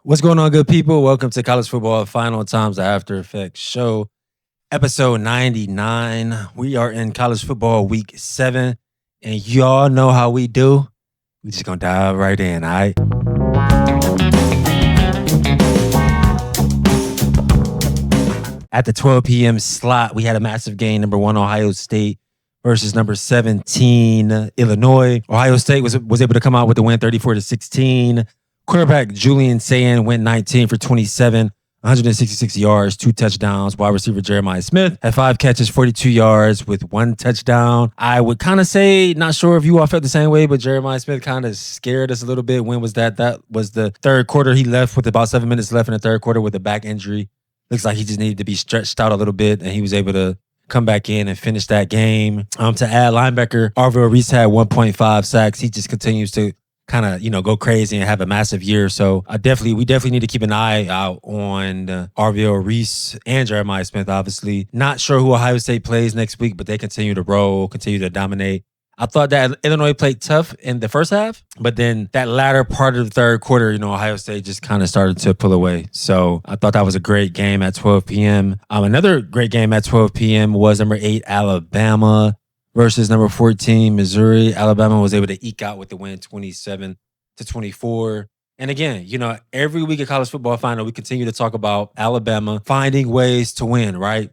What's going on, good people? Welcome to College Football Final Times After Effects Show, episode 99. We are in college football week 7, and y'all know how we do. We just gonna dive right in, all right? At the 12 p.m. slot, we had a massive game. Number 1, Ohio State versus number 17, Illinois. Ohio State was able to come out with the win 34-16. Quarterback Julian Sayin went 19 for 27, 166 yards, 2 touchdowns. Wide receiver Jeremiah Smith had 5 catches, 42 yards with 1 touchdown. I would kind of say, not sure if you all felt the same way, but Jeremiah Smith kind of scared us a little bit. When was that? That was the third quarter. He left with about 7 minutes left in the third quarter with a back injury. Looks like he just needed to be stretched out a little bit, and he was able to come back in and finish that game. To add, linebacker Arvell Reese had 1.5 sacks. He just continues to kind of, go crazy and have a massive year. So we definitely need to keep an eye out on Arvell Reese and Jeremiah Smith, obviously. Not sure who Ohio State plays next week, but they continue to roll, continue to dominate. I thought that Illinois played tough in the first half, but then that latter part of the third quarter, Ohio State just kind of started to pull away. So I thought that was a great game at 12 p.m. Another great game at 12 p.m. was number 8, Alabama versus number 14, Missouri. Alabama was able to eke out with the win 27-24. And again, every week at College Football Final, we continue to talk about Alabama finding ways to win, right?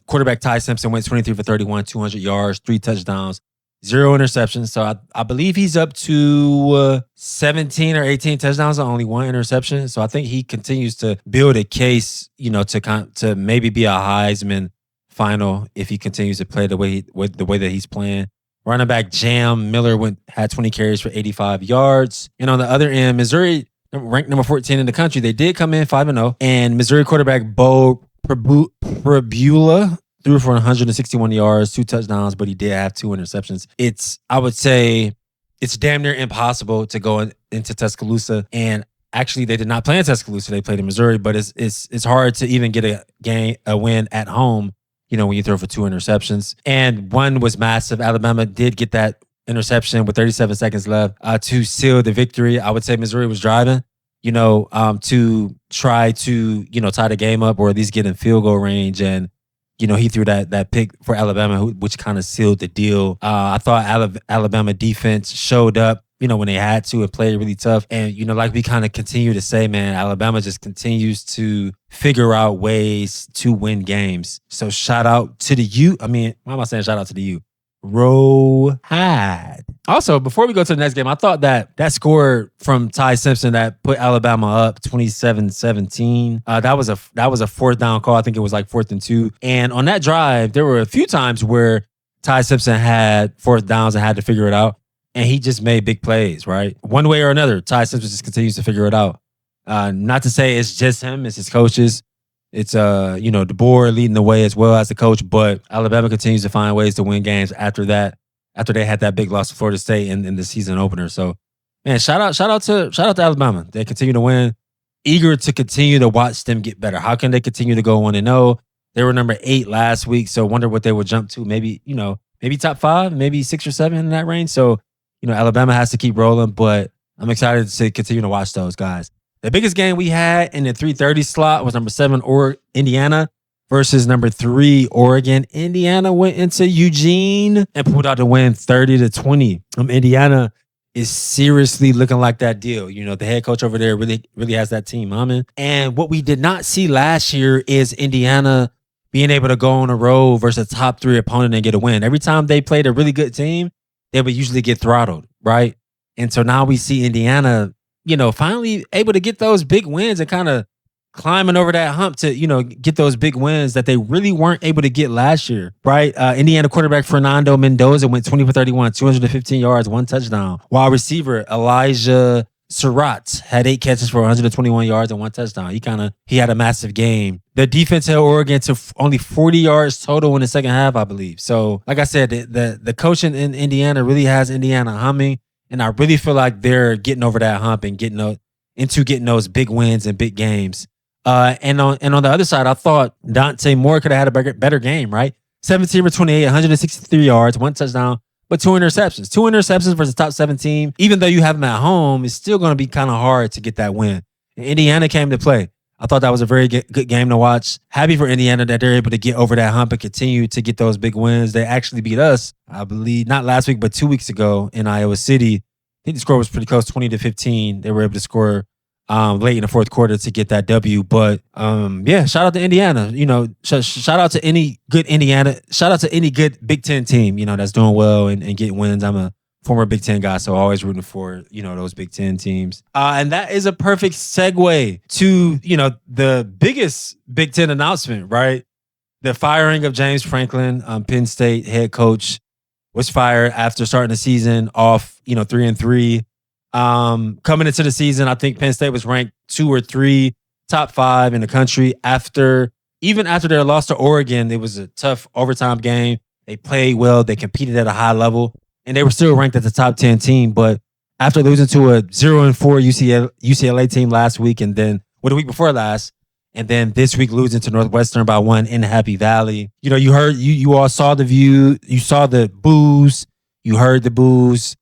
Quarterback Ty Simpson went 23 for 31, 200 yards, 3 touchdowns, 0 interceptions. So I believe he's up to 17 or 18 touchdowns on only 1 interception. So I think he continues to build a case, to maybe be a Heisman final if he continues to play the way that he's playing. Running back Jam Miller had 20 carries for 85 yards. And on the other end, Missouri, ranked number 14 in the country, they did come in 5-0. And Missouri quarterback Bo Pribula threw for 161 yards, 2 touchdowns, but he did have 2 interceptions. I would say it's damn near impossible to go into Tuscaloosa. And actually, they did not play in Tuscaloosa. They played in Missouri, but it's hard to even get a win at home, when you throw for 2 interceptions. And one was massive. Alabama did get that interception with 37 seconds left to seal the victory. I would say Missouri was driving, to try to, tie the game up or at least get in field goal range. And, he threw that pick for Alabama, which kind of sealed the deal. I thought Alabama defense showed up, when they had to, and played really tough. And, like we kind of continue to say, man, Alabama just continues to figure out ways to win games. So shout out to the U. Why am I saying shout out to the U? Roll Tide. Also, before we go to the next game, I thought that score from Ty Simpson that put Alabama up 27-17. That was a 4th down call. I think it was like 4th and 2. And on that drive, there were a few times where Ty Simpson had 4th downs and had to figure it out. And he just made big plays, right? One way or another, Ty Simpson just continues to figure it out. Not to say it's just him, it's his coaches. It's, DeBoer leading the way as well as the coach. But Alabama continues to find ways to win games after they had that big loss to Florida State in the season opener. So, man, shout out to Alabama. They continue to win. Eager to continue to watch them get better. How can they continue to go 1-0? They were number 8 last week, so wonder what they would jump to. Maybe top 5, maybe 6 or 7 in that range. So, Alabama has to keep rolling, but I'm excited to continue to watch those guys. The biggest game we had in the 3:30 slot was number 7, Indiana versus number 3, Oregon. Indiana went into Eugene and pulled out the win 30-20. Indiana is seriously looking like that deal. The head coach over there really, really has that team humming. And what we did not see last year is Indiana being able to go on a road versus a top 3 opponent and get a win. Every time they played a really good team, they would usually get throttled, right? And so now we see Indiana, finally able to get those big wins and kind of climbing over that hump to, get those big wins that they really weren't able to get last year, right? Indiana quarterback Fernando Mendoza went 20 for 31, 215 yards, 1 touchdown. Wide receiver Elijah Surratt had 8 catches for 121 yards and 1 touchdown. He had a massive game. The defense held Oregon to only 40 yards total in the second half, I believe. So, like I said, the coaching in Indiana really has Indiana humming. And I really feel like they're getting over that hump and getting those big wins and big games. And on the other side, I thought Dante Moore could have had a better game, right? 17 for 28, 163 yards, 1 touchdown, but 2 interceptions. 2 interceptions versus top 17. Even though you have them at home, it's still going to be kind of hard to get that win. Indiana came to play. I thought that was a very good game to watch. Happy for Indiana that they're able to get over that hump and continue to get those big wins. They actually beat us, I believe, not last week, but 2 weeks ago in Iowa City. I think the score was pretty close, 20-15. They were able to score late in the fourth quarter to get that W. But yeah, shout out to Indiana. Shout out to any good Indiana. Shout out to any good Big Ten team, that's doing well and getting wins. I'm a former Big Ten guy, so always rooting for, those Big Ten teams. And that is a perfect segue to, the biggest Big Ten announcement, right? The firing of James Franklin, Penn State head coach, was fired after starting the season off, 3-3. Coming into the season, I think Penn State was ranked 2 or 3, top 5 in the country. Even after their loss to Oregon, it was a tough overtime game. They played well. They competed at a high level. And they were still ranked as a top 10 team. But after losing to a 0-4 UCLA team last week, and then the week before last, and then this week losing to Northwestern by 1 in Happy Valley. You all saw the view, you saw the boos, you heard the boos.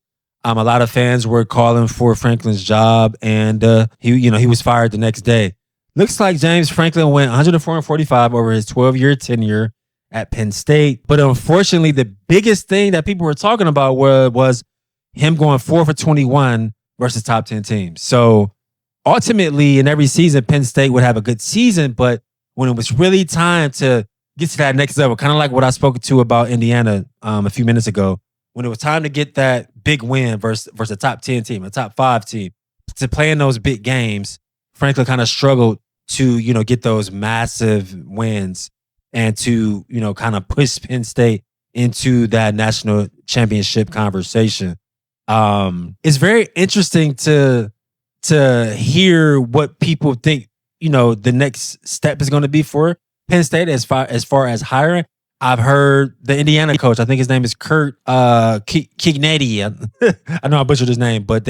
A lot of fans were calling for Franklin's job, and he was fired the next day. Looks like James Franklin went 104-45 over his 12-year tenure at Penn State. But unfortunately, the biggest thing that people were talking about was him going 4 for 21 versus top 10 teams. So ultimately, in every season, Penn State would have a good season. But when it was really time to get to that next level, kind of like what I spoke to about Indiana a few minutes ago, when it was time to get that big win versus a top 10 team, a top 5 team, to play in those big games, Franklin kind of struggled to, get those massive wins and to, kind of push Penn State into that national championship conversation. It's very interesting to hear what people think, the next step is going to be for Penn State as far as hiring. I've heard the Indiana coach, I think his name is Kurt Kignady. I know I butchered his name, but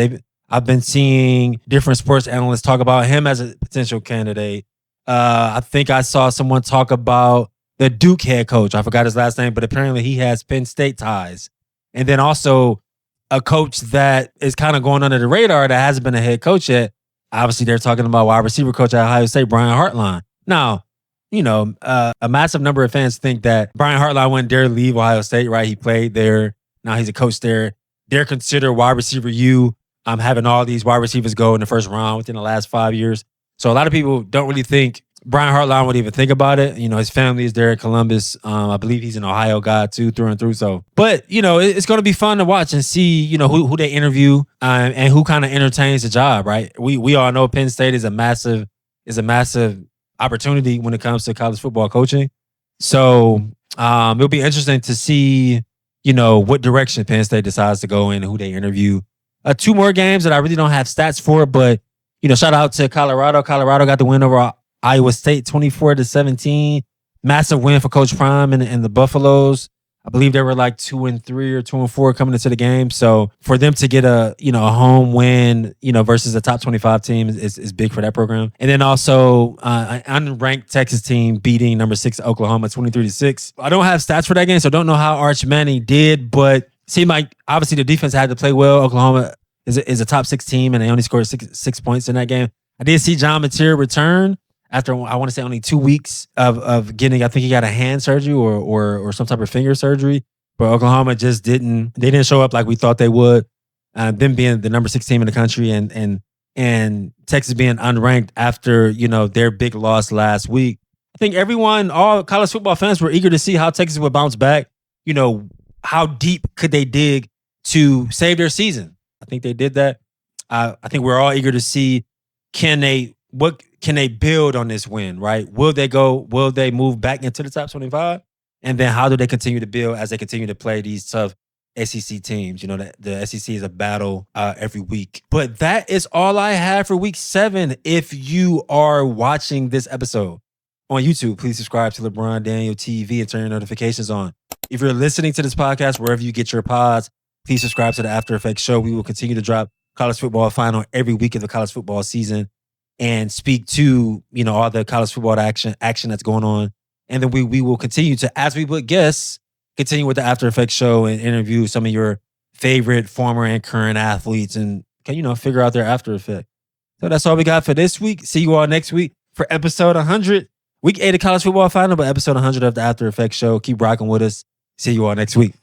I've been seeing different sports analysts talk about him as a potential candidate. I think I saw someone talk about the Duke head coach. I forgot his last name, but apparently he has Penn State ties. And then also a coach that is kind of going under the radar that hasn't been a head coach yet. Obviously, they're talking about wide receiver coach at Ohio State, Brian Hartline. Now, a massive number of fans think that Brian Hartline wouldn't dare leave Ohio State, right? He played there. Now he's a coach there. They're considered wide receiver U. Having all these wide receivers go in the first round within the last 5 years. So a lot of people don't really think Brian Hartline would even think about it. His family is there in Columbus. I believe he's an Ohio guy too, through and through. So, but it's going to be fun to watch and see, who they interview and who kind of entertains the job, right? We all know Penn State is a massive opportunity when it comes to college football coaching. So it'll be interesting to see, what direction Penn State decides to go in and who they interview. 2 more games that I really don't have stats for, but shout out to Colorado. Colorado got the win over Iowa State 24-17. Massive win for Coach Prime and the Buffaloes. I believe they were like 2-3 or 2-4 coming into the game. So for them to get a home win, versus a top 25 team is big for that program. And then also an unranked Texas team beating number 6 Oklahoma 23-6. I don't have stats for that game, so don't know how Arch Manning did, but seemed like obviously the defense had to play well. Oklahoma is a top 6 team, and they only scored six points in that game. I did see John Mateer return after, I want to say, only 2 weeks of getting, I think he got a hand surgery or some type of finger surgery. But Oklahoma just didn't show up like we thought they would. Them being the number 6 team in the country and Texas being unranked after, their big loss last week. I think all college football fans were eager to see how Texas would bounce back. How deep could they dig to save their season? I think they did that. I think we're all eager to see, what can they build on this win, right? Will they move back into the top 25? And then how do they continue to build as they continue to play these tough SEC teams? The SEC is a battle every week. But that is all I have for week 7. If you are watching this episode on YouTube, please subscribe to LeBron Daniel TV and turn your notifications on. If you're listening to this podcast, wherever you get your pods, please subscribe to the After Effects show. We will continue to drop college football final every week of the college football season and speak to, all the college football action that's going on. And then we will continue to, as we would guess, continue with the After Effects show and interview some of your favorite former and current athletes and, figure out their after effect. So that's all we got for this week. See you all next week for episode 100. Week 8 of College Football Final, but episode 100 of the After Effects Show. Keep rocking with us. See you all next week.